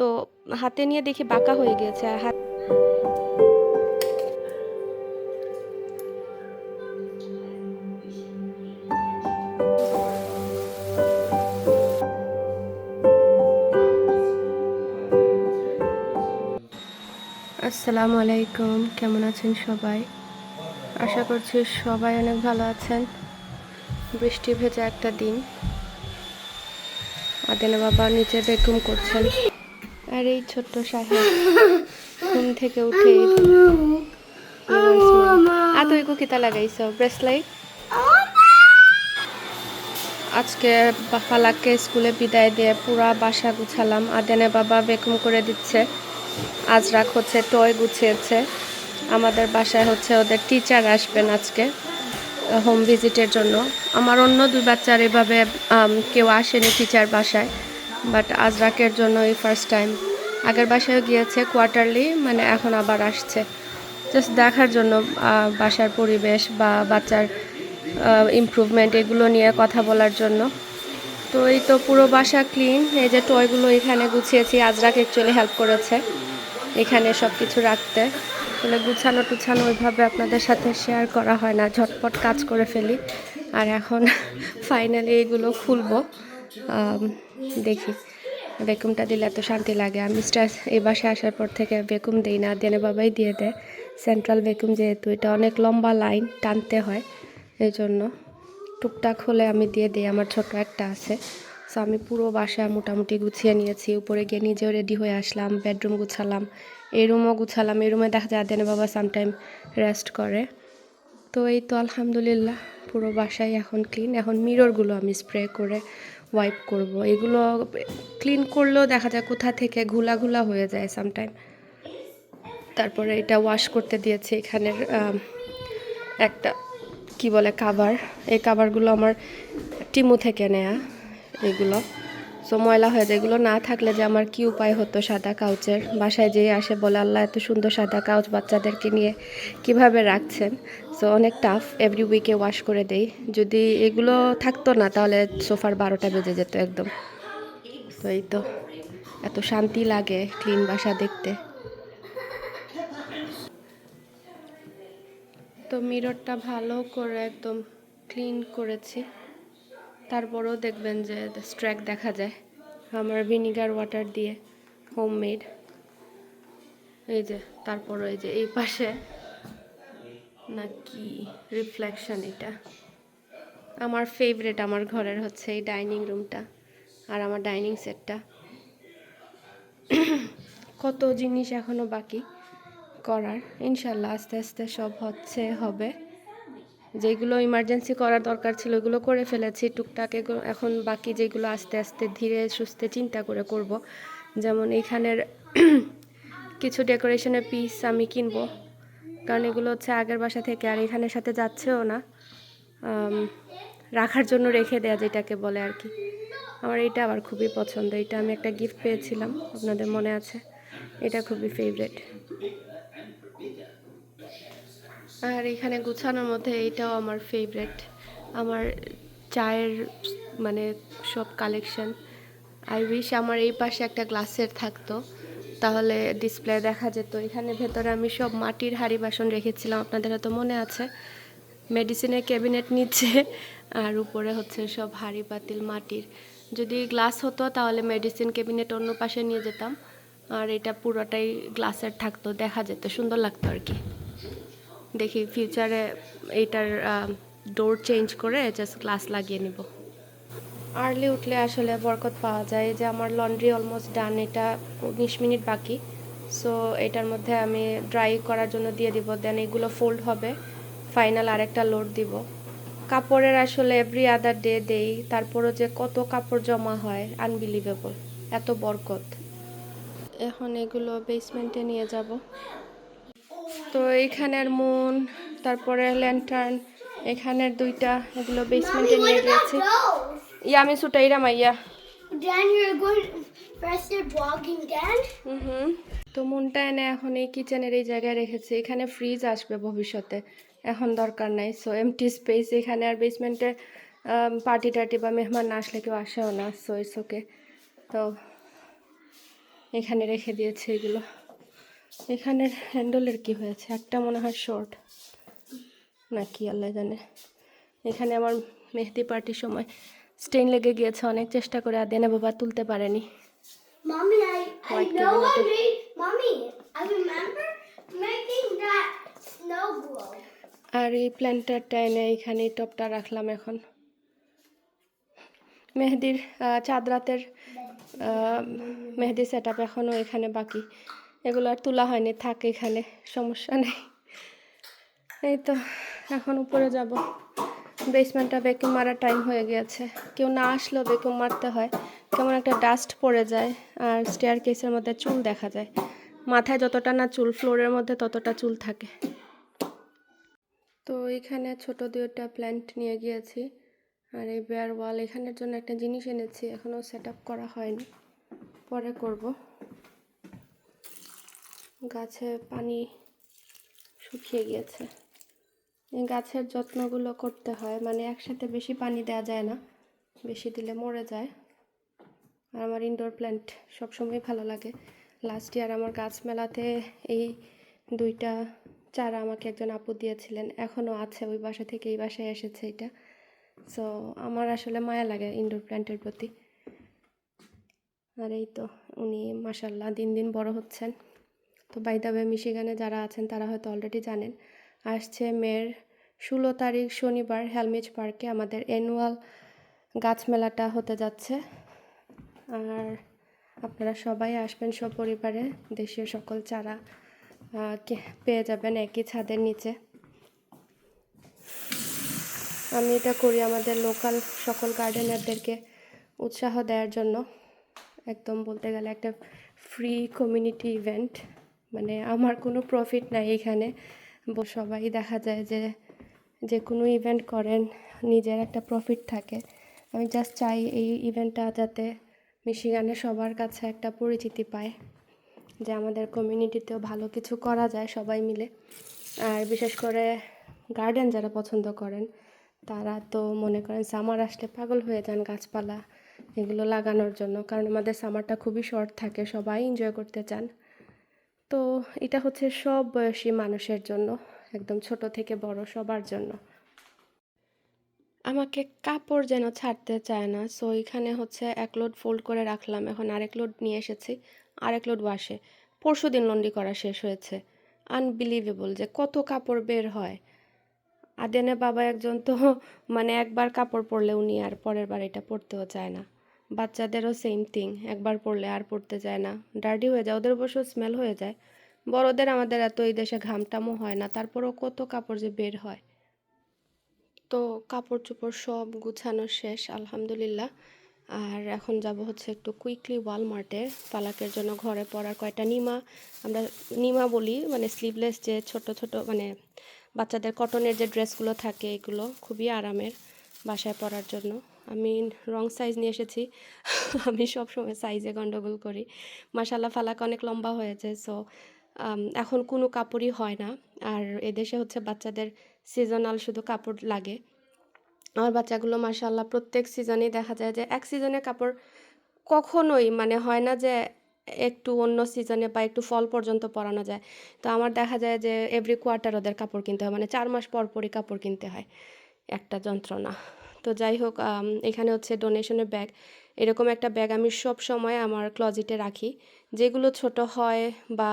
তো হাতে নিয়ে দেখি বাঁকা হয়ে গিয়েছে। আর আসসালামু আলাইকুম, কেমন আছেন সবাই? আশা করছি সবাই অনেক ভালো আছেন। বৃষ্টি ভেজা একটা দিন। আদেনা বাবা নিচে বেডরুম করছেন। আর এই ছোট্ট সাহেব ঘুম থেকে উঠে তুই কুকিতা লাগাইছ ব্রেসলাইট। আজকে ফালাককে স্কুলে বিদায় দিয়ে পুরা বাসা গুছালাম। আদেনা বাবা বেকুম করে দিচ্ছে। আজরাক হচ্ছে টয় গুছিয়েছে। আমাদের বাসায় হচ্ছে ওদের টিচার আসবেন আজকে হোম ভিজিটের জন্য। আমার অন্য দুই বাচ্চার এভাবে কেউ আসেনি টিচার বাসায়, বাট আজরাকের জন্য এই ফার্স্ট টাইম। আগের বাসায় গিয়েছে কোয়ার্টারলি, মানে এখন আবার আসছে জাস্ট দেখার জন্য বাসার পরিবেশ বা বাচ্চার ইমপ্রুভমেন্ট এগুলো নিয়ে কথা বলার জন্য। তো এই তো পুরো বাসা ক্লিন। এই যে টয়গুলো এখানে গুছিয়েছি, আজরাক অ্যাকচুয়ালি হেল্প করেছে এখানে সব কিছু রাখতে। তাহলে গুছানো টুছানো ওইভাবে আপনাদের সাথে শেয়ার করা হয় না, ঝটপট কাজ করে ফেলি। আর এখন ফাইনালি এগুলো খুলবো। দেখি বেকুমটা দিলে এত শান্তি লাগে। আমি এই বাসায় আসার পর থেকে বেকুম দিই না, দেনে বাবাই দিয়ে দেয়। সেন্ট্রাল বেকুম যেহেতু এটা অনেক লম্বা লাইন টানতে হয়, এই জন্য টুকটাক হলে আমি দিয়ে দিই। আমার ছোট একটা আছে। সো আমি পুরো বাসা মোটামুটি গুছিয়ে নিয়েছি। উপরে গিয়ে নিজেও রেডি হয়ে আসলাম, বেডরুম গুছালাম, এই রুমও গুছালাম। এই রুমে দেখা যায় দেনে বাবা সামটাইম রেস্ট করে। তো এই তো আলহামদুলিল্লাহ পুরো বাসায় এখন ক্লিন। এখন মিররগুলো আমি স্প্রে করে ওয়াইপ করব। এগুলো ক্লিন করলেও দেখা যায় কোথা থেকে ঘুলা ঘুলা হয়ে যায় সামটাইম। তারপরে এটা ওয়াশ করতে দিয়েছি। এখানের একটা কি বলে কাভার, এই কাভারগুলো আমার টিমু থেকে নেয়া। এগুলো সো ময়লা হয়ে যায়। এগুলো না থাকলে যে আমার কি উপায় হতো সাদা কাউচের। বাসায় যেয়ে আসে বলে আল্লাহ এত সুন্দর সাদা কাউচ বাচ্চাদেরকে নিয়ে কিভাবে রাখছেন। সো অনেক টাফ, এভরি উইকে ওয়াশ করে দেই। যদি এগুলো থাকতো না তাহলে সোফার 12টা বেজে যেত একদম। তো এই তো এত শান্তি লাগে ক্লিন বাসা দেখতে। তো মিররটা ভালো করে একদম ক্লিন করেছি, তারপরেও দেখবেন যে স্ট্র্যাক দেখা যায়। আমার ভিনিগার ওয়াটার দিয়ে হোমমেড। এই যে তারপরও এই যে এই পাশে নাকি রিফ্লেকশন, এটা আমার ফেভারিট। আমার ঘরের হচ্ছে এই ডাইনিং রুমটা আর আমার ডাইনিং সেটটা। কত জিনিস এখনো বাকি করার, ইনশাল্লাহ আস্তে আস্তে সব হবে। যেগুলো ইমার্জেন্সি করার দরকার ছিল ওগুলো করে ফেলেছি। টুকটাক এখন বাকি যেগুলো আস্তে আস্তে ধীরে সুস্থে চিন্তা করে করব। যেমন এইখানের কিছু ডেকোরেশনের পিস আমি কিনবো, কারণ এগুলো হচ্ছে আগের বাসা থেকে আর এখানের সাথে যাচ্ছেও না। রাখার জন্য রেখে দেয়া যেটাকে বলে আর কি। আমার এটা আবার খুবই পছন্দ। এটা আমি একটা গিফট পেয়েছিলাম, আপনাদের মনে আছে। এটা খুবই ফেভারিট। আর এখানে গুছানোর মধ্যে এইটাও আমার ফেভারিট। আমার চায়ের মানে সব কালেকশন। আই উইশ আমার এই পাশে একটা গ্লাসের থাকতো, তাহলে ডিসপ্লে দেখা যেত। এখানে ভেতরে আমি সব মাটির হাঁড়ি বাসন রেখেছিলাম, আপনাদের হয়তো মনে আছে। মেডিসিনের ক্যাবিনেট নিচে আর উপরে হচ্ছে সব হাঁড়ি পাতিল মাটির। যদি গ্লাস হতো তাহলে মেডিসিন ক্যাবিনেট অন্য পাশে নিয়ে যেতাম, আর এটা পুরোটাই গ্লাসের থাকতো, দেখা যেত, সুন্দর লাগতো আর কি। দেখি ফিউচারে এইটার ডোর চেঞ্জ করে জাস্ট গ্লাস লাগিয়ে নিব। আর্লি উঠলে আসলে বরকত পাওয়া যায়। যে আমার লন্ড্রি অলমোস্ট ডান, এটা 19 মিনিট বাকি। সো এটার মধ্যে আমি ড্রাই করার জন্য দিয়ে দিব, দেন এগুলো ফোল্ড হবে। ফাইনাল আরেকটা লোড দিব। কাপড়ের আসলে এভরি আদার ডে দেই, তারপরও যে কত কাপড় জমা হয় আনবিলিভেবল, এত বরকত। এখন এগুলো বেসমেন্টে নিয়ে যাব। তো এইখানের মুন, তারপরে ল্যান্টার্ন, এখানের দুইটা, এগুলো বেসমেন্টে নিয়ে গিয়েছি। ইয়া আমি ছুটাইরা মাইয়া Dan, you're going first you're vlogging Dan? তো মুনটা এনে এখন এই কিচেনের এই জায়গায় রেখেছি। এখানে ফ্রিজ আসবে ভবিষ্যতে, এখন দরকার নাই। সো এমটি স্পেস এখানে। আর বেসমেন্টে পার্টি টার্টি বা মেহমান না আসলে কেউ আসেও না, সো ইটস ওকে। তো এখানে রেখে দিয়েছে এগুলো। এখানের হ্যান্ডেলের কি হয়েছে, একটা মনে হয় শর্ট না কি আল্লাহ জানে। এখানে আমার মেহেদি পার্টির সময় স্টেইন লেগে গিয়েছে, অনেক চেষ্টা করে আদিয়ানা বাবা তুলতে পারেনি। Mommy, White know I cabinet. made, Mommy, I remember making that snow globe. আর এই প্ল্যান্টারটা এনে এখানে টপটা রাখলাম। এখন মেহেদির চাঁদরাতের মেহেদি সেট আপ এখনও এখানে বাকি, এগুলো আর তোলা হয়নি, থাকে এখানে, সমস্যা নেই। এই তো এখন উপরে যাব। বেসমেন্টটা ভ্যাকুম মারার টাইম হয়ে গিয়েছে, কেউ না আসলেও ভ্যাকুম মারতে হয়, কেমন একটা ডাস্ট পড়ে যায়। আর স্টেয়ার কেসের মধ্যে চুল দেখা যায়, মাথায় যতটা না চুল, ফ্লোরের মধ্যে ততটা চুল থাকে। তো এখানে ছোট দুইটা প্ল্যান্ট নিয়ে গিয়েছি। আর এই বেয়ার ওয়াল, এখানের জন্য একটা জিনিস এনেছি, এখনও সেট আপ করা হয়নি, পরে করব। গাছে পানি শুকিয়ে গিয়েছে, এই গাছের যত্নগুলো করতে হয়, মানে একসাথে বেশি পানি দেওয়া যায় না, বেশি দিলে মরে যায়। আর আমার ইনডোর প্ল্যান্ট সবসময় ভালো লাগে। লাস্ট ইয়ার আমার গাছ মেলাতে এই দুইটা চারা আমাকে একজন আপু দিয়েছিলেন, এখনও আছে, ওই বাসা থেকে এই বাসায় এসেছে এটা। সো আমার আসলে মায়া লাগে ইনডোর প্ল্যান্টের প্রতি। আর এই তো উনি মাশাল্লাহ দিন দিন বড় হচ্ছেন। তো বাই দ্য ওয়ে, মিশিগানে যারা আছেন তারা হয়তো অলরেডি জানেন, আসছে মের 16 তারিখ শনিবার হেলমিজ পার্কে আমাদের অ্যানুয়াল গাছ মেলাটা হতে যাচ্ছে। আর আপনারা সবাই আসবেন সপরিবারে, দেশীয় সকল চারা পেয়ে যাবেন একই ছাদের নিচে। আমি এটা করি আমাদের লোকাল সকল গার্ডেনারদেরকে উৎসাহ দেওয়ার জন্য, একদম বলতে গেলে একটা ফ্রি কমিউনিটি ইভেন্ট। মানে আমার কোনো প্রফিট নাই এখানে, সবাই দেখা যায় যে যে কোনো ইভেন্ট করেন নিজের একটা প্রফিট থাকে। আমি জাস্ট চাই এই ইভেন্টটা যাতে মিশিগানে সবার কাছে একটা পরিচিতি পায়, যে আমাদের কমিউনিটিতেও ভালো কিছু করা যায় সবাই মিলে। আর বিশেষ করে গার্ডেন যারা পছন্দ করেন তারা তো মনে করেন সামার আসলে পাগল হয়ে যান গাছপালা এগুলো লাগানোর জন্য, কারণ আমাদের সামারটা খুবই শর্ট থাকে, সবাই এনজয় করতে চান। তো এটা হচ্ছে সব বয়সী মানুষের জন্য, একদম ছোট থেকে বড় সবার জন্য। আমাকে কাপড় যেন ছাড়তে চায় না, সো এখানে হচ্ছে এক লোড ফোল্ড করে রাখলাম, এখন আরেক লোড নিয়ে এসেছি, আরেক লোড ওয়াশে। পরশু দিন লন্ড্রি করা শেষ হয়েছে। আনবিলিভেবল যে কত কাপড় বের হয়। আদেনে বাবা একজন তো মানে একবার কাপড় পরলে উনি আর পরের বার এটা পরতেও চায় না। বাচ্চাদেরও সেম থিং, একবার পরলে আর পরতে চায় না, ডার্টি হয়ে যায়, ওদের অবশ্য স্মেল হয়ে যায়। বড়দের আমাদের এত এই দেশে ঘামটামও হয় না, তারপরেও কত কাপড় যে বের হয়। তো কাপড় চোপড় সব গুছানো শেষ আলহামদুলিল্লাহ। আর এখন যাব হচ্ছে একটু কুইকলি ওয়ালমার্টে পালাকের জন্য ঘরে পরার কয়টা নিমা, আমরা নিমা বলি, মানে স্লিভলেস যে ছোট ছোট মানে বাচ্চাদের কটনের যে ড্রেসগুলো থাকে, এগুলো খুবই আরামের বাসায় পরার জন্য। আমি রং সাইজ নিয়ে এসেছি আমি সব সময় সাইজে গন্ডগোল করি। মাশাল্লাহ ফালাক অনেক লম্বা হয়েছে, সো এখন কোনো কাপড়ই হয় না। আর এদেশে হচ্ছে বাচ্চাদের সিজনাল শুধু কাপড় লাগে। আমার বাচ্চাগুলো মাশাল্লাহ প্রত্যেক সিজনেই দেখা যায় যে এক সিজনে কাপড় কখনোই মানে হয় না যে একটু অন্য সিজনে বা একটু ফল পর্যন্ত পরানো যায়। তো আমার দেখা যায় যে এভরি কোয়ার্টার ওদের কাপড় কিনতে হয়, মানে 4 মাস পর পরই কাপড় কিনতে হয়, একটা যন্ত্রণা। তো যাই হোক, এখানে হচ্ছে ডোনেশনের ব্যাগ, এরকম একটা ব্যাগ আমি সব সময় আমার ক্লজিটে রাখি। যেগুলো ছোট হয় বা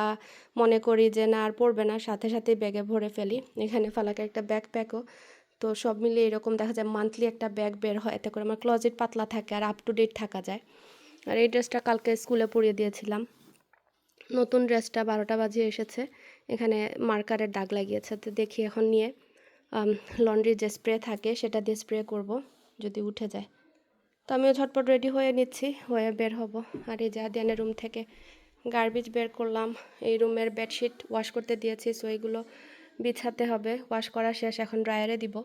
মনে করি যে না আর পরবে না, সাথে সাথে ব্যাগে ভরে ফেলি। এখানে ফালাকে একটা ব্যাকপ্যাকও। তো সব মিলিয়ে এরকম দেখা যায় মান্থলি একটা ব্যাগ বের হয়, এতে করে আমার ক্লজিট পাতলা থাকে আর আপ টু ডেট থাকা যায়। আর এই ড্রেসটা কালকে স্কুলে পরিয়ে দিয়েছিলাম, নতুন ড্রেসটা 12টা বাজিয়ে এসেছে, এখানে মার্কারের দাগ লাগিয়েছে। তো দেখি এখন নিয়ে লন্ড্রির যে স্প্রে থাকে সেটা দিয়ে স্প্রে করব যদি উঠে যায়। তো আমিও ঝটপট রেডি হয়ে নিচ্ছি, হয়ে বের হব। আর এই যে আদিয়ানের রুম থেকে গার্বেজ বের করলাম, এই রুমের বেডশিট ওয়াশ করতে দিয়েছি, সো এইগুলো বিছাতে হবে, ওয়াশ করা শেষ, এখন ড্রায়ারে দিব।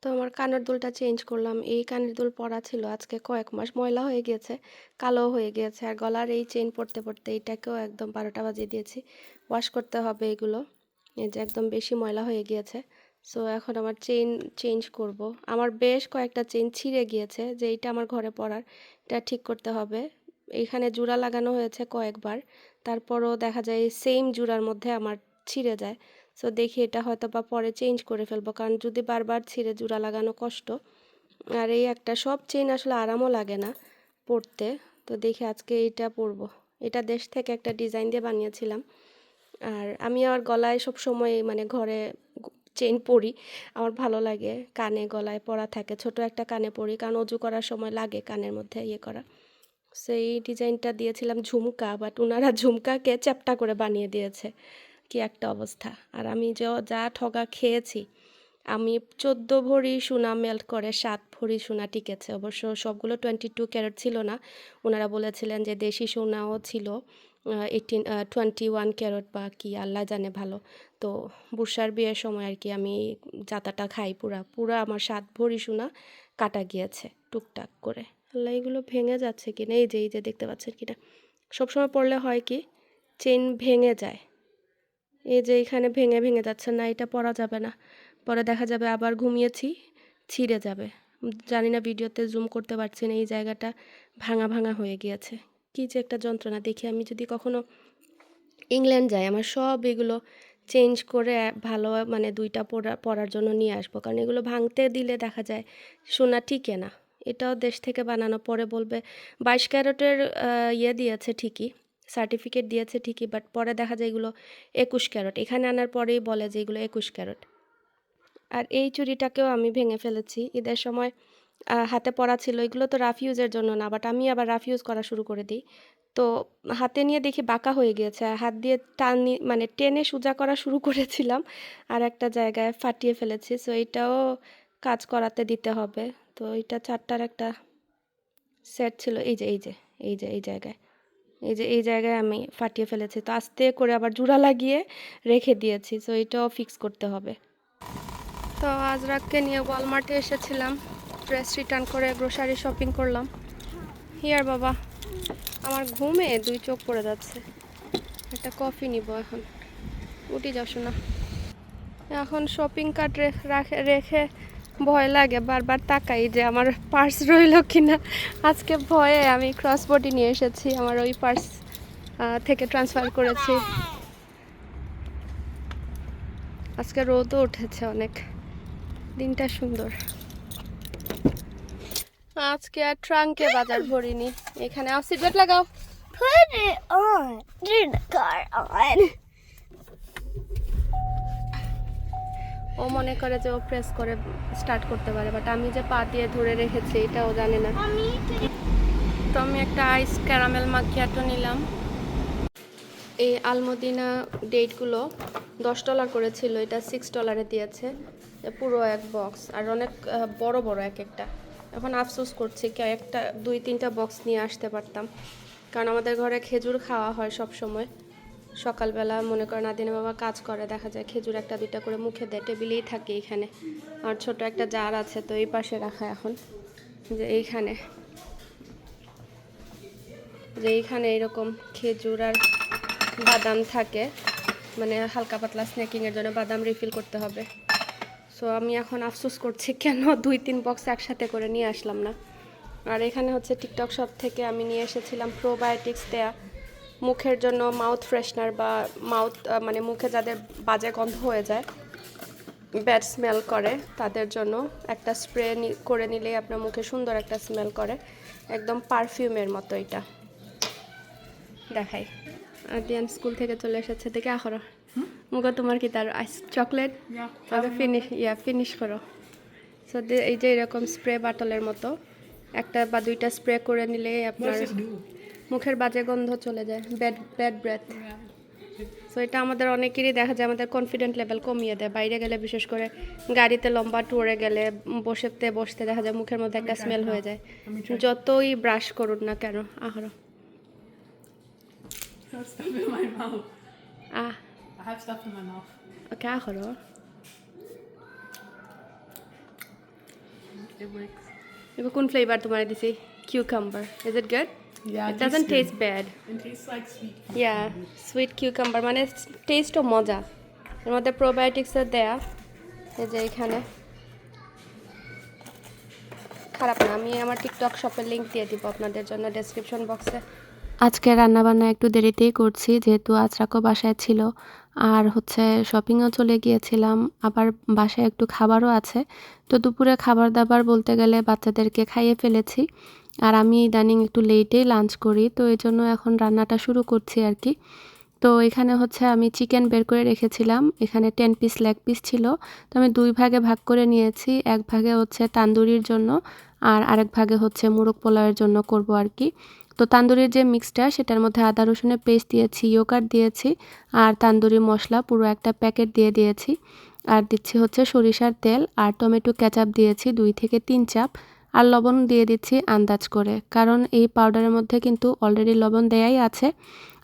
তো আমার কানের দুলটা চেঞ্জ করলাম, এই কানের দুল পরা ছিল আজকে কয়েক মাস, ময়লা হয়ে গিয়েছে, কালো হয়ে গিয়েছে। আর গলার এই চেইন পরতে পরতে এইটাকেও একদম 12টা বাজিয়ে দিয়েছি, ওয়াশ করতে হবে এগুলো, এই যে একদম বেশি ময়লা হয়ে গিয়েছে। সো এখন আমার চেইন চেঞ্জ করব। আমার বেশ কয়েকটা চেইন ছিঁড়ে গিয়েছে, যে এইটা আমার ঘরে পরার, এটা ঠিক করতে হবে। এইখানে জোড়া লাগানো হয়েছে কয়েকবার, তারপরও দেখা যায় সেম জোড়ার মধ্যে আমার ছিঁড়ে যায়। সো দেখি এটা হয়তো বা পরে চেঞ্জ করে ফেলবো, কারণ যদি বারবার ছিঁড়ে জোড়া লাগানো কষ্ট। আর এই একটা সব চেইন আসলে আরামও লাগে না পরতে। তো দেখি আজকে এইটা পরবো। এটা দেশ থেকে একটা ডিজাইন দিয়ে বানিয়েছিলাম। আর আমি আমার গলায় সব সময় মানে ঘরে চেইন পরি, আমার ভালো লাগে, কানে গলায় পরা থাকে, ছোট একটা কানে পরি, কারণ অজু করার সময় লাগে কানের মধ্যে ইয়ে করা। সেই ডিজাইনটা দিয়েছিলাম ঝুমকা, বাট ওনারা ঝুমকাকে চ্যাপ্টা করে বানিয়ে দিয়েছে, কি একটা অবস্থা। আর আমি যা ঠগা খেয়েছি, আমি 14 ভরি সোনা মেল্ট করে 7 ভরি সোনা টিকেছে। অবশ্য সবগুলো 22 ক্যারেট ছিল না, ওনারা বলেছিলেন যে দেশি সোনাও ছিল 21 ক্যারেট বা কি আল্লাহ জানে ভালো। তো বুসার বিয়ের সময় আর কি আমি জাতাটা খাই, পুরা আমার 7 ভরি সোনা কাটা গিয়েছে টুকটাক করে। আল্লাহ, এগুলো ভেঙে যাচ্ছে কিনা, এই যে দেখতে পাচ্ছেন কিনা, সবসময় পড়লে হয় কি চেইন ভেঙে যায়। এই যে এখানে ভেঙে ভেঙে যাচ্ছে না, এটা পরা যাবে না, পরে দেখা যাবে আবার ঘুমিয়েছি ছিঁড়ে যাবে। জানি না ভিডিওতে জুম করতে পারছি না, এই জায়গাটা ভাঙা ভাঙা হয়ে গিয়েছে। কী যে একটা যন্ত্রণা। দেখি আমি যদি কখনো ইংল্যান্ড যাই, আমার সব এগুলো চেঞ্জ করে ভালো মানে 2টা পরার জন্য নিয়ে আসবো, কারণ এগুলো ভাঙতে দিলে দেখা যায় সোনা টিকে না। এটাও দেশ থেকে বানানো, পরে বলবে 22 ক্যারেটের ইয়ে দিয়েছে ঠিকই, সার্টিফিকেট দিয়েছে ঠিকই, বাট পরে দেখা যায় এগুলো 21 ক্যারেট। এখানে আনার পরেই বলে যে এগুলো 21 ক্যারেট। আর এই চুড়িটাকেও আমি ভেঙে ফেলেছি ঈদের সময়, হাতে পরা ছিল। এগুলো তো রাফ ইউজের জন্য না, বাট আমি আবার রাফ ইউজ করা শুরু করে দিই। তো হাতে নিয়ে দেখি বাঁকা হয়ে গিয়েছে, হাত দিয়ে মানে টেনে সোজা করা শুরু করেছিলাম, আর একটা জায়গায় ফাটিয়ে ফেলেছি। সো এইটাও কাজ করাতে দিতে হবে। তো এটা 4টার একটা সেট ছিল, এই জায়গায়, এই জায়গায় আমি ফাটিয়ে ফেলেছি। তো আস্তে করে আবার জোড়া লাগিয়ে রেখে দিয়েছি। সো এটাও ফিক্স করতে হবে। তো আজরাককে নিয়ে ওয়ালমার্টে এসেছিলাম, ড্রেস রিটার্ন করে গ্রোসারি শপিং করলাম। হিয়ার বাবা, আমার ঘুমে 2 চোখ পড়ে যাচ্ছে। একটা কফি নিব এখন, উঠি যাও শোনা। এখন শপিং কার্ট রেখে ভয় লাগে, বারবার তাকাই যে আমার পার্স রইল কিনা। আজকে ভয়ে আমি ক্রস বডি নিয়ে এসেছি, আমার ওই পার্স থেকে ট্রান্সফার করেছি। আজকে রোদও উঠেছে অনেক, দিনটা সুন্দর। আজকে আর ট্রাঙ্কে বাজার ভরিনি। এখানে সিট বেল্ট লাগাও। Put it on. Turn the car on. ও মনে করে যে ও প্রেস করে স্টার্ট করতে পারে, বাট আমি যে পা দিয়ে ধরে রেখেছি এটা ও জানে না। তো আমি একটা আইস ক্যারামেল মাকিয়াটো নিলাম। এই আলমদিনা ডেটগুলো $10 করেছিল, এটা $6 দিয়েছে পুরো এক বক্স, আর অনেক বড় বড় এক একটা। এখন আফসোস করছি একটা 2-3টা বক্স নিয়ে আসতে পারতাম, কারণ আমাদের ঘরে খেজুর খাওয়া হয় সব সময়। সকালবেলা মনে করেন আদিনা বাবা কাজ করে, দেখা যায় খেজুর 1-2টা করে মুখে দেয়, টেবিলেই থাকে এখানে। আর ছোট একটা জার আছে, তো এই পাশে রাখা এখন, যে এইখানে এরকম খেজুর আর বাদাম থাকে, মানে হালকা পাতলা স্ন্যাকিংয়ের জন্য বাদাম রিফিল করতে হবে। সো আমি এখন আফসোস করছি কেন 2-3 বক্স একসাথে করে নিয়ে আসলাম না। আর এখানে হচ্ছে টিকটক শপ থেকে আমি নিয়ে এসেছিলাম প্রোবায়োটিক্স দেয়া মুখের জন্য মাউথ ফ্রেশনার, বা মানে মুখে যাদের বাজে গন্ধ হয়ে যায়, ব্যাড স্মেল করে, তাদের জন্য একটা স্প্রে করে নিলেই আপনার মুখে সুন্দর একটা স্মেল করে, একদম পারফিউমের মতো। এটা দেখাই। আদিয়ান স্কুল থেকে চলে এসেছে, দেখে আখরো মুখে তোমার কি তার আইস চকলেট তাকে ফিনিশ করো। সো এই যে এরকম স্প্রে বাটলের মতো 1 বা 2টা স্প্রে করে নিলে আপনার মুখের বাজে গন্ধ চলে যায়, ব্যাড ব্রেথ। সো এটা আমাদের অনেকেরই দেখা যায় আমাদের কনফিডেন্ট লেভেল কমিয়ে দেয়। বাইরে গেলে, বিশেষ করে গাড়িতে লম্বা ট্যুরে গেলে বসতে দেখা যায় মুখের মধ্যে একটা স্মেল হয়ে যায়, যতই ব্রাশ করুন না কেন। আহরো I have stuff in my mouth. Ah I have stuff in my mouth. Okay আহরো। It works. এবার কোন ফ্লেভার তোমার দিছি? Cucumber. Is it good? Yeah, It doesn't taste bad. It tastes like sweet. Yeah, sweet cucumber, মানে টেস্টও মজা। এর মধ্যে প্রোবায়োটিক্সের দেয়া, এই যে এখানে খারাপ না। আমি আমার টিকটক শপের লিঙ্ক দিয়ে দিব আপনাদের জন্য ডেসক্রিপশন বক্সে। আজকে রান্নাবান্না একটু দেরিতেই করছি যেহেতু আজরাকও বাসায় ছিল আর হচ্ছে শপিংও চলে গিয়েছিলাম, আবার বাসায় একটু খাবারও আছে। তো দুপুরে খাবার দাবার বলতে গেলে বাচ্চাদেরকে খাইয়ে ফেলেছি আর আমি ইদানিং একটু লেটেই লাঞ্চ করি, তো এই জন্য এখন রান্নাটা শুরু করছি আর কি। তো এখানে হচ্ছে আমি চিকেন বের করে রেখেছিলাম, এখানে 10 পিস লেগ পিস ছিল। তো আমি 2 ভাগে ভাগ করে নিয়েছি, এক ভাগে হচ্ছে তান্দুরির জন্য আর আরেক ভাগে হচ্ছে মোরগ পোলাওয়ের জন্য করব আর কি। তো তান্দুরির যে মিক্সটা সেটার মধ্যে আদা রসুনের পেস্ট দিয়েছি, ইয়োগার্ট দিয়েছি আর তান্দুরি মশলা পুরো একটা প্যাকেট দিয়ে দিয়েছি। আর দিচ্ছি হচ্ছে সরিষার তেল আর টমেটো কেচাপ দিয়েছি 2 থেকে 3 চাপ। আর লবণ দিয়ে দিচ্ছি আন্দাজ করে, কারণ এই পাউডারের মধ্যে কিন্তু অলরেডি লবণ দেয়াই আছে।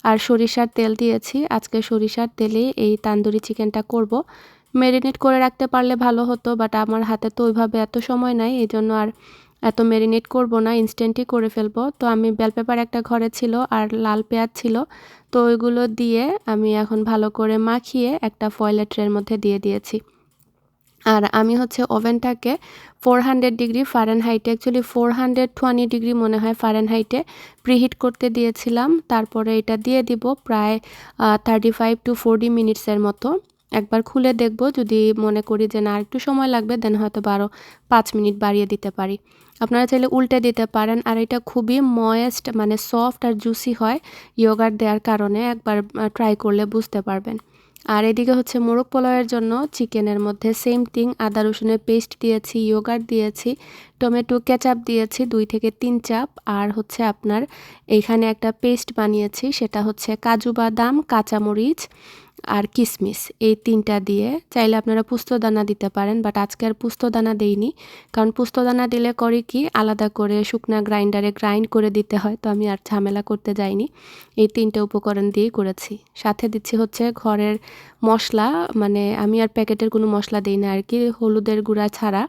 আর সরিষার তেল দিয়েছি, আজকে সরিষার তেলেই এই তান্দুরি চিকেনটা করব। ম্যারিনেট করে রাখতে পারলে ভালো হতো, বাট আমার হাতে তো ওইভাবে এত সময় নাই, এই জন্য আর এত ম্যারিনেট করব না, ইনস্ট্যান্টই করে ফেলবো। তো আমি বেল পেপার একটা ঘরে ছিল আর লাল পেঁয়াজ ছিল, তো ওইগুলো দিয়ে আমি এখন ভালো করে মাখিয়ে একটা ফয়েলের ট্রের মধ্যে দিয়ে দিয়েছি। আর আমি হচ্ছে ওভেনটাকে 400 ডিগ্রি ফারেনহাইটে, অ্যাকচুয়ালি 420 ডিগ্রি মনে হয় ফারেনহাইটে প্রিহিট করতে দিয়েছিলাম। তারপরে এটা দিয়ে দিব প্রায় 35 টু 40 মিনিটসের মতো। একবার খুলে দেখব, যদি মনে করি যে না একটু সময় লাগবে দেন হয়তো 5 মিনিট বাড়িয়ে দিতে পারি। আপনারা চাইলে উল্টে দিতে পারেন। আর এটা খুবই ময়েস্ট মানে সফট আর জুসি হয় ইয়োগার্ট দেওয়ার কারণে, একবার ট্রাই করলে বুঝতে পারবেন। আর এদিকে হচ্ছে মোরগ পোলাওয়ের জন্য চিকেনের মধ্যে সেম থিং, আদা রসুনের পেস্ট দিয়েছি, ইয়োগার্ট দিয়েছি, টমেটো কেচাপ দিয়েছি 2 থেকে 3 চাপ। আর হচ্ছে আপনার এইখানে একটা পেস্ট বানিয়েছি, সেটা হচ্ছে কাজু বাদাম, কাঁচামরিচ আর কিশমিশ, এই 3টা দিয়ে। চাইলে আপনারা পুস্তদানা দিতে পারেন, বাট আজকে আর পুস্তদানা দেইনি, কারণ পুস্তদানা দিলে করে কি আলাদা করে শুকনা গ্রাইন্ডারে গ্রাইন্ড করে দিতে হয়, তো আমি আর ঝামেলা করতে যাইনি। এই 3টে উপকরণ দিয়েই করেছি। সাথে দিচ্ছি হচ্ছে ঘরের মশলা, মানে আমি আর প্যাকেটের কোনো মশলা দিই না আর কি, হলুদের গুঁড়া ছাড়া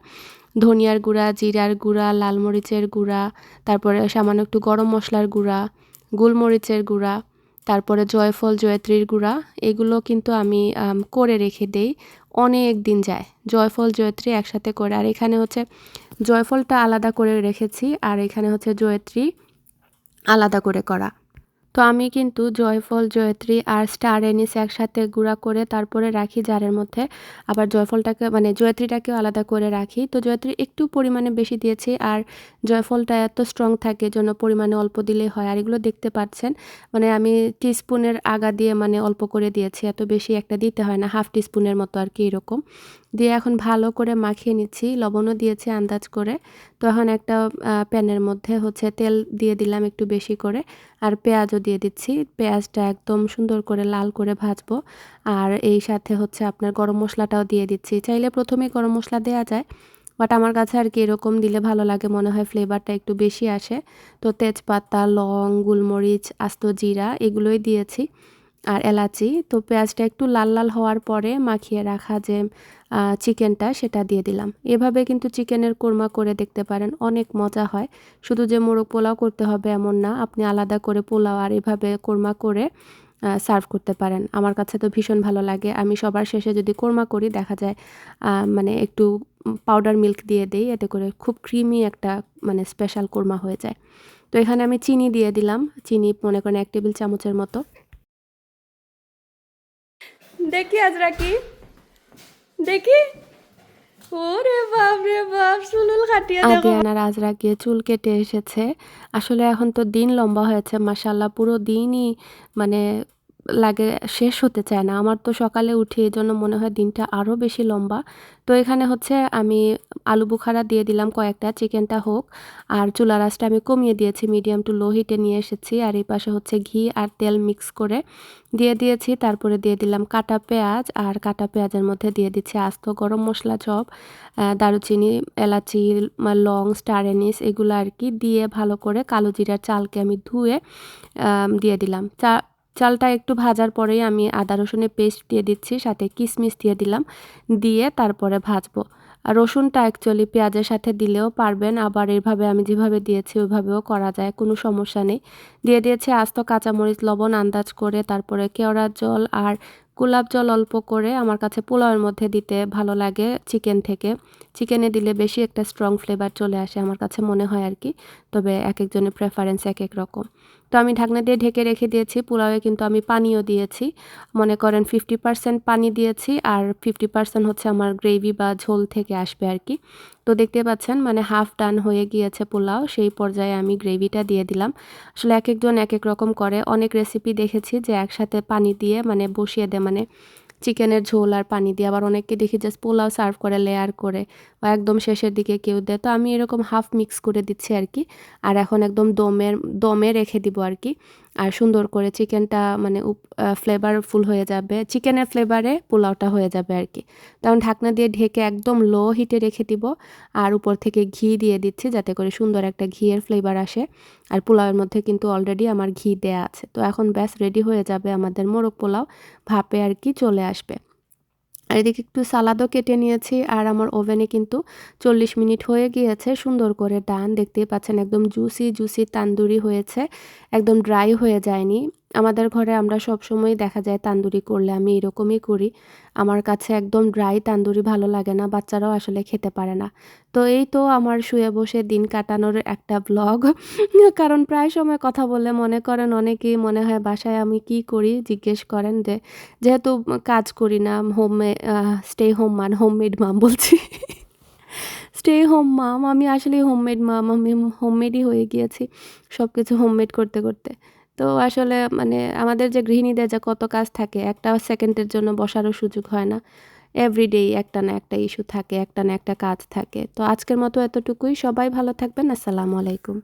ধনিয়ার গুঁড়া, জিরার গুঁড়া, লাল মরিচের গুঁড়া, তারপরে সামান্য একটু গরম মশলার গুঁড়া, গোলমরিচের গুঁড়া, তারপরে জয়ফল জয়ত্রীর গুঁড়া, এগুলো কিন্তু আমি করে রেখে দেই, অনেক দিন যায় জয়ফল জয়ত্রী একসাথে করে। আর এখানে হচ্ছে জয়ফলটা আলাদা করে রেখেছি আর এখানে হচ্ছে জয়ত্রী আলাদা করে করা। তো আমি কিন্তু জয়ফল জয়ত্রী আর স্টার এনিস একসাথে গুঁড়া করে তারপরে রাখি জারের মধ্যে, আবার জয়ফলটাকে মানে জয়ত্রীটাকেও আলাদা করে রাখি। তো জয়ত্রী একটু পরিমাণে বেশি দিয়েছি আর জয়ফলটা এত স্ট্রং থাকে জন্য পরিমাণে অল্প দিলেই হয়। আর এগুলো দেখতে পাচ্ছেন মানে আমি টিস্পুনের আগা দিয়ে মানে অল্প করে দিয়েছি, এত বেশি একটা দিতে হয় না, হাফ টিস্পুনের মতো আর কি, এরকম দিয়ে এখন ভালো করে মাখিয়ে নিচ্ছি। লবণও দিয়েছি আন্দাজ করে। তো এখন একটা প্যানের মধ্যে হচ্ছে তেল দিয়ে দিলাম একটু বেশি করে আর পেঁয়াজও দিয়ে দিচ্ছি। পেঁয়াজটা একদম সুন্দর করে লাল করে ভাজবো। আর এই সাথে হচ্ছে আপনার গরম মশলাটাও দিয়ে দিচ্ছি, চাইলে প্রথমেই গরম মশলা দেওয়া যায়, বাট আমার কাছে আর কি এরকম দিলে ভালো লাগে, মনে হয় ফ্লেভারটা একটু বেশি আসে। তো তেজপাতা, লং, গোলমরিচ, আস্ত জিরা এগুলোই দিয়েছি আর এলাচি। তো পেঁয়াজটা একটু লাল লাল হওয়ার পরে মাখিয়ে রাখা যে চিকেনটা সেটা দিয়ে দিলাম। এভাবে কিন্তু চিকেনের কোরমা করে দেখতে পারেন, অনেক মজা হয়। শুধু যে মোরগ পোলাও করতে হবে এমন না, আপনি আলাদা করে পোলাও আর এভাবে কোরমা করে সার্ভ করতে পারেন। আমার কাছে তো ভীষণ ভালো লাগে। আমি সবার শেষে যদি কোরমা করি দেখা যায় মানে একটু পাউডার মিল্ক দিয়ে দেই, এতে করে খুব ক্রিমি একটা মানে স্পেশাল কোরমা হয়ে যায়। তো এখানে আমি চিনি দিয়ে দিলাম, চিনি মনে করেন 1 টেবিল চামচের মতো। দেখি আজরা কি দেখি, ওরে বাপ রে বাপ, চুল কাটিয়ে দেখো। আদিয়ান আর আজরা গিয়ে চুল কেটে এসেছে। আসলে এখন তো দিন লম্বা হয়েছে মাশাআল্লাহ, পুরো দিনই মানে লাগে শেষ হতে চায় না। আমার তো সকালে উঠি এজন্য মনে হয় দিনটা আরও বেশি লম্বা। তো এখানে হচ্ছে আমি আলু বুখারা দিয়ে দিলাম কয়েকটা, চিকেনটা হোক। আর চুলার আঁচটা আমি কমিয়ে দিয়েছি, মিডিয়াম টু লো হিটে নিয়ে এসেছি। আর এই পাশে হচ্ছে ঘি আর তেল মিক্স করে দিয়ে দিয়েছি। তারপরে দিয়ে দিলাম কাটা পেঁয়াজ, আর কাটা পেঁয়াজের মধ্যে দিয়ে দিচ্ছি আস্ত গরম মশলা সব, দারুচিনি, এলাচি, লং, স্টার এনিস এগুলো আর কি দিয়ে ভালো করে কালো জিরার চালকে আমি ধুয়ে দিয়ে দিলাম। চালটা একটু ভাজার পরেই আমি আদা রসুনের পেস্ট দিয়ে দিচ্ছি, সাথে কিশমিশ দিয়ে দিলাম, দিয়ে তারপরে ভাজবো। আর রসুনটা অ্যাকচুয়ালি পেঁয়াজের সাথে দিলেও পারবেন, আবার এইভাবে আমি যেভাবে দিয়েছি ওইভাবেও করা যায়, কোনো সমস্যা নেই। দিয়ে দিয়েছি আস্ত কাঁচামরিচ, লবণ আন্দাজ করে, তারপরে কেওড়ার জল আর গোলাপ জল অল্প করে। আমার কাছে পোলাওয়ের মধ্যে দিতে ভালো লাগে চিকেন থেকে, চিকেনে দিলে বেশি একটা স্ট্রং ফ্লেভার চলে আসে আমার কাছে মনে হয় আর কি। তবে এক একজনের প্রেফারেন্স এক এক রকম। তো আমি ঢাকনা দিয়ে ঢেকে রেখে দিয়েছি। পোলাওয়ে কিন্তু আমি পানিও দিয়েছি, মনে করেন 50% পানি দিয়েছি আর 50% হচ্ছে আমার গ্রেভি বা ঝোল থেকে আসবে আর কি। তো দেখতে পাচ্ছেন মানে হাফ ডান হয়ে গিয়েছে পোলাও, সেই পর্যায়ে আমি গ্রেভিটা দিয়ে দিলাম। আসলে এক একজন এক এক রকম করে, অনেক রেসিপি দেখেছি যে একসাথে পানি দিয়ে মানে বসিয়ে দেয়, মানে চিকেনের ঝোল আর পানি দিয়ে, আবার অনেককে দেখি জাস্ট পোলাও সার্ভ করে লেয়ার করে, বা একদম শেষের দিকে কেউ দেয়। তো আমি এরকম হাফ মিক্স করে দিচ্ছি আর কি। আর এখন একদম দমে রেখে দিব আর কি। আর সুন্দর করে চিকেনটা মানে ফ্লেভারফুল হয়ে যাবে, চিকেনের ফ্লেভারে পোলাওটা হয়ে যাবে আর কি। তখন ঢাকনা দিয়ে ঢেকে একদম লো হিটে রেখে দিব। আর উপর থেকে ঘি দিয়ে দিচ্ছি যাতে করে সুন্দর একটা ঘিয়ের ফ্লেভার আসে। আর পোলাওয়ের মধ্যে কিন্তু অলরেডি আমার ঘি দেয়া আছে। তো এখন ব্যাস রেডি হয়ে যাবে আমাদের মোরগ পোলাও, ভাপে আর কি চলে আসবে। আর এদিকে একটু সালাদও কেটে নিয়েছি। আর আমার ওভেনে কিন্তু 40 মিনিট হয়ে গিয়েছে, সুন্দর করে ডান দেখতেই পাচ্ছেন একদম জুসি জুসি তান্দুরি হয়েছে, একদম ড্রাই হয়ে যায়নি। আমাদের ঘরে আমরা সবসময় দেখা যায় তান্দুরি করলে আমি এরকমই করি। আমার কাছে একদম ড্রাই তান্দুরি ভালো লাগে না, বাচ্চারাও আসলে খেতে পারে না। তো এই তো আমার শুয়ে বসে দিন কাটানোর একটা ব্লগ। কারণ প্রায় সময় কথা বললে মনে করেন অনেকেই মনে হয় বাসায় আমি কি করি জিজ্ঞেস করেন, যে যেহেতু কাজ করি না, স্টে হোম মান হোমমেড মাম বলছি। স্টে হোম মাম, আমি আসলেই হোমমেড মাম, আমি হোমমেডই হয়ে গিয়েছি সব কিছু হোমমেড করতে করতে। তো আসলে মানে আমাদের যে গৃহিণীদের যে কত কাজ থাকে, একটা সেকেন্ডের জন্য বসারও সুযোগ হয় না। এভরিডেই একটা না একটা ইস্যু থাকে, একটা না একটা কাজ থাকে। তো আজকের মতো এতটুকুই, সবাই ভালো থাকবেন, আসসালামু আলাইকুম।